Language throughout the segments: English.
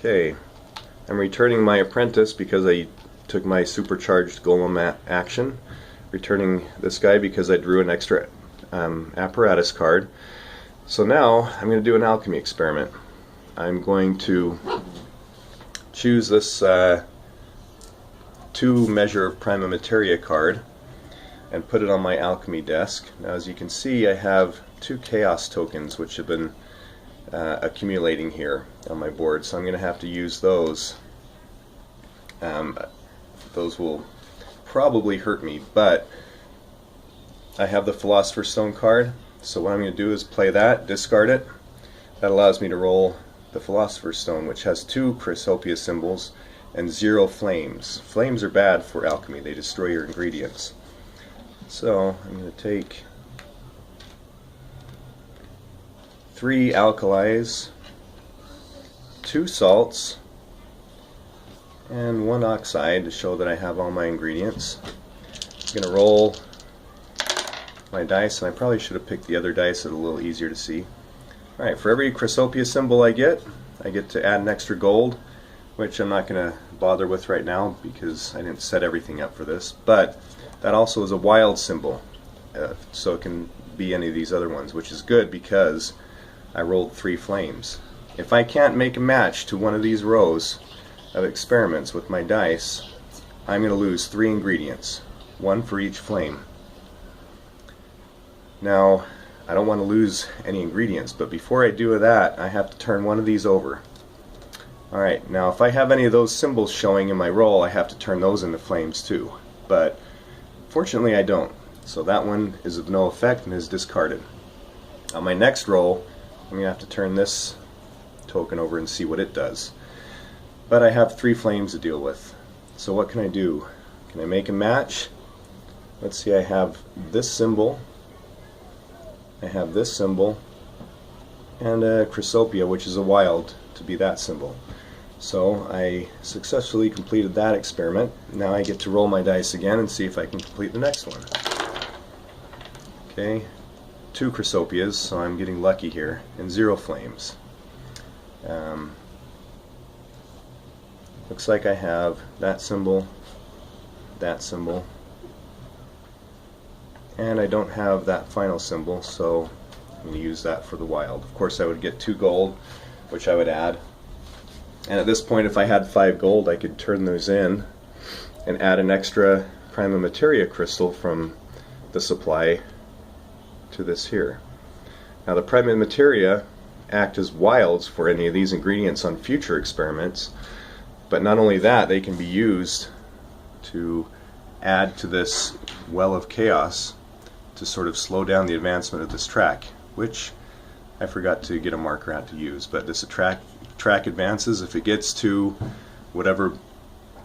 Okay, I'm returning my apprentice because I took my supercharged golem action. Returning this guy because I drew an extra apparatus card. So now I'm going to do an alchemy experiment. I'm going to choose this 2 measure of prima materia card and put it on my alchemy desk. Now, as you can see, I have 2 chaos tokens which have been accumulating here on my board, so I'm going to have to use those. Those will probably hurt me, but I have the Philosopher's Stone card, so what I'm going to do is play that, discard it. That allows me to roll the Philosopher's Stone, which has 2 Chrysopoeia symbols and 0 flames. Flames are bad for alchemy, they destroy your ingredients. So I'm going to take 3 alkalis, 2 salts, and 1 oxide to show that I have all my ingredients. I'm going to roll my dice, and I probably should have picked the other dice, it's a little easier to see. Alright, for every Chrysopoeia symbol I get to add an extra gold, which I'm not going to bother with right now because I didn't set everything up for this. But that also is a wild symbol, so it can be any of these other ones, which is good because I rolled 3 flames. If I can't make a match to one of these rows of experiments with my dice, I'm going to lose 3 ingredients, 1 for each flame. Now, I don't want to lose any ingredients, but before I do that, I have to turn one of these over. Alright, now if I have any of those symbols showing in my roll, I have to turn those into flames too. But fortunately I don't. So that one is of no effect and is discarded. On my next roll, I'm going to have to turn this token over and see what it does. But I have 3 flames to deal with. So what can I do? Can I make a match? Let's see, I have this symbol, I have this symbol, and a Chrysopoeia, which is a wild, to be that symbol. So I successfully completed that experiment. Now I get to roll my dice again and see if I can complete the next one. Okay, 2 Chrysopoeias, so I'm getting lucky here, and 0 flames. Looks like I have that symbol, and I don't have that final symbol, so I'm going to use that for the wild. Of course I would get 2 gold, which I would add. And at this point, if I had 5 gold, I could turn those in and add an extra prima materia crystal from the supply to this here. Now the prima materia act as wilds for any of these ingredients on future experiments, but not only that, they can be used to add to this well of chaos to sort of slow down the advancement of this track, which I forgot to get a marker out to use. But this track advances. If it gets to whatever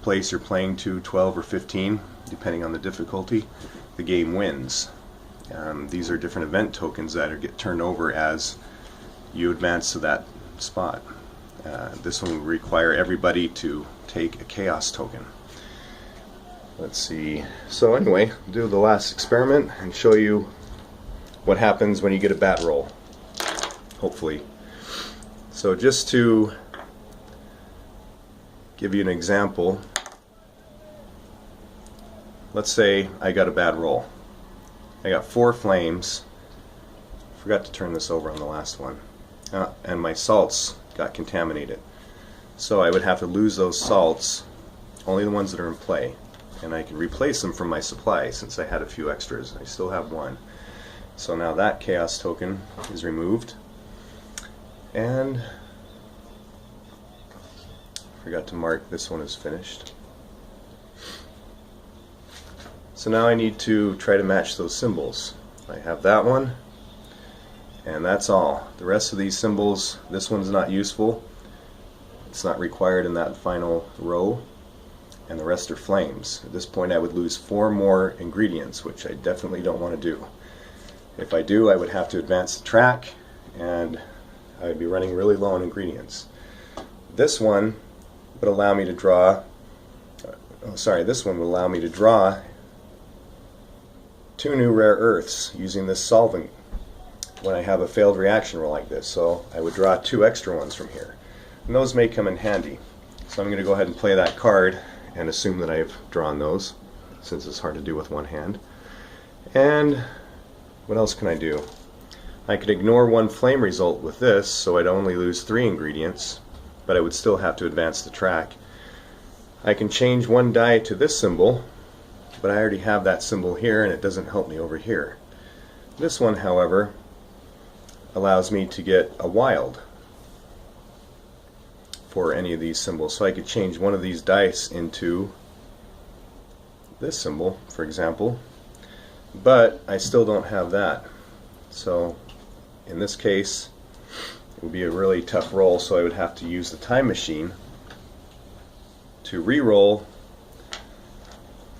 place you're playing to, 12 or 15, depending on the difficulty, the game wins. These are different event tokens that get turned over as you advance to that spot. This one will require everybody to take a chaos token. Let's see. So anyway, do the last experiment and show you what happens when you get a bad roll, hopefully. So just to give you an example, let's say I got a bad roll. I got 4 flames. Forgot to turn this over on the last one. And my salts got contaminated. So I would have to lose those salts, only the ones that are in play. And I can replace them from my supply since I had a few extras. I still have 1. So now that chaos token is removed. And forgot to mark this one as finished. So now I need to try to match those symbols. I have that one, and that's all. The rest of these symbols, this one's not useful. It's not required in that final row. And the rest are flames. At this point I would lose 4 more ingredients, which I definitely don't want to do. If I do, I would have to advance the track, and I would be running really low on ingredients. This one would allow me to draw, this one would allow me to draw 2 new rare earths using this solvent when I have a failed reaction roll like this. So I would draw 2 extra ones from here. And those may come in handy. So I'm going to go ahead and play that card and assume that I've drawn those, since it's hard to do with one hand. And what else can I do? I could ignore one flame result with this, so I'd only lose 3 ingredients, but I would still have to advance the track. I can change one die to this symbol, but I already have that symbol here and it doesn't help me over here. This one, however, allows me to get a wild for any of these symbols. So I could change one of these dice into this symbol, for example, but I still don't have that. So in this case, it would be a really tough roll, so I would have to use the time machine to re-roll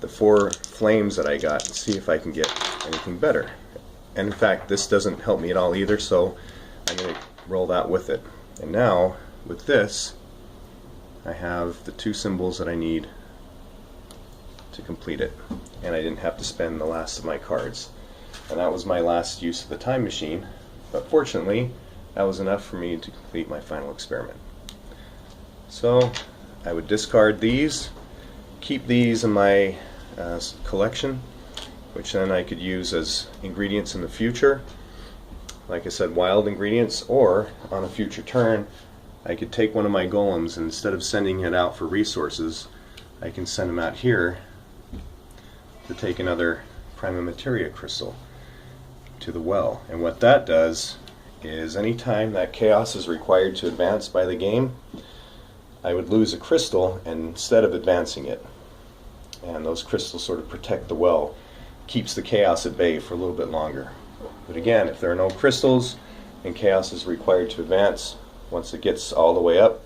the 4 flames that I got and see if I can get anything better. And in fact, this doesn't help me at all either, so I'm going to roll that with it. And now, with this, I have the 2 symbols that I need to complete it. And I didn't have to spend the last of my cards. And that was my last use of the time machine. But fortunately, that was enough for me to complete my final experiment. So I would discard these, keep these in my collection, which then I could use as ingredients in the future. Like I said, wild ingredients, or on a future turn, I could take one of my golems and instead of sending it out for resources, I can send them out here to take another prima materia crystal to the well. And what that does is anytime that chaos is required to advance by the game, I would lose a crystal instead of advancing it. And those crystals sort of protect the well, keeps the chaos at bay for a little bit longer. But again, if there are no crystals and chaos is required to advance, once it gets all the way up,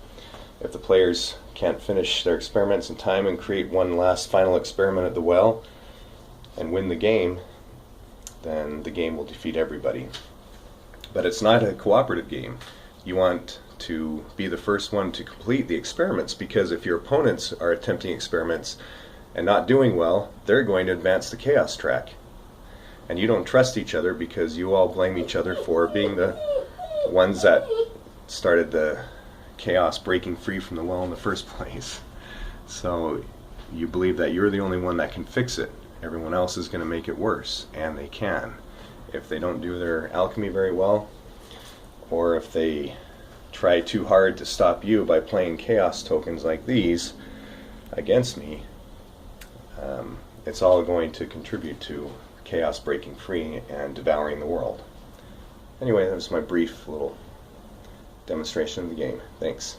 if the players can't finish their experiments in time and create one last final experiment at the well and win the game, then the game will defeat everybody. But it's not a cooperative game. You want to be the first one to complete the experiments, because if your opponents are attempting experiments and not doing well, they're going to advance the chaos track. And you don't trust each other because you all blame each other for being the ones that started the chaos breaking free from the well in the first place. So you believe that you're the only one that can fix it. Everyone else is going to make it worse, and they can. If they don't do their alchemy very well, or if they try too hard to stop you by playing chaos tokens like these against me, it's all going to contribute to chaos breaking free and devouring the world. Anyway, that was my brief little demonstration of the game. Thanks.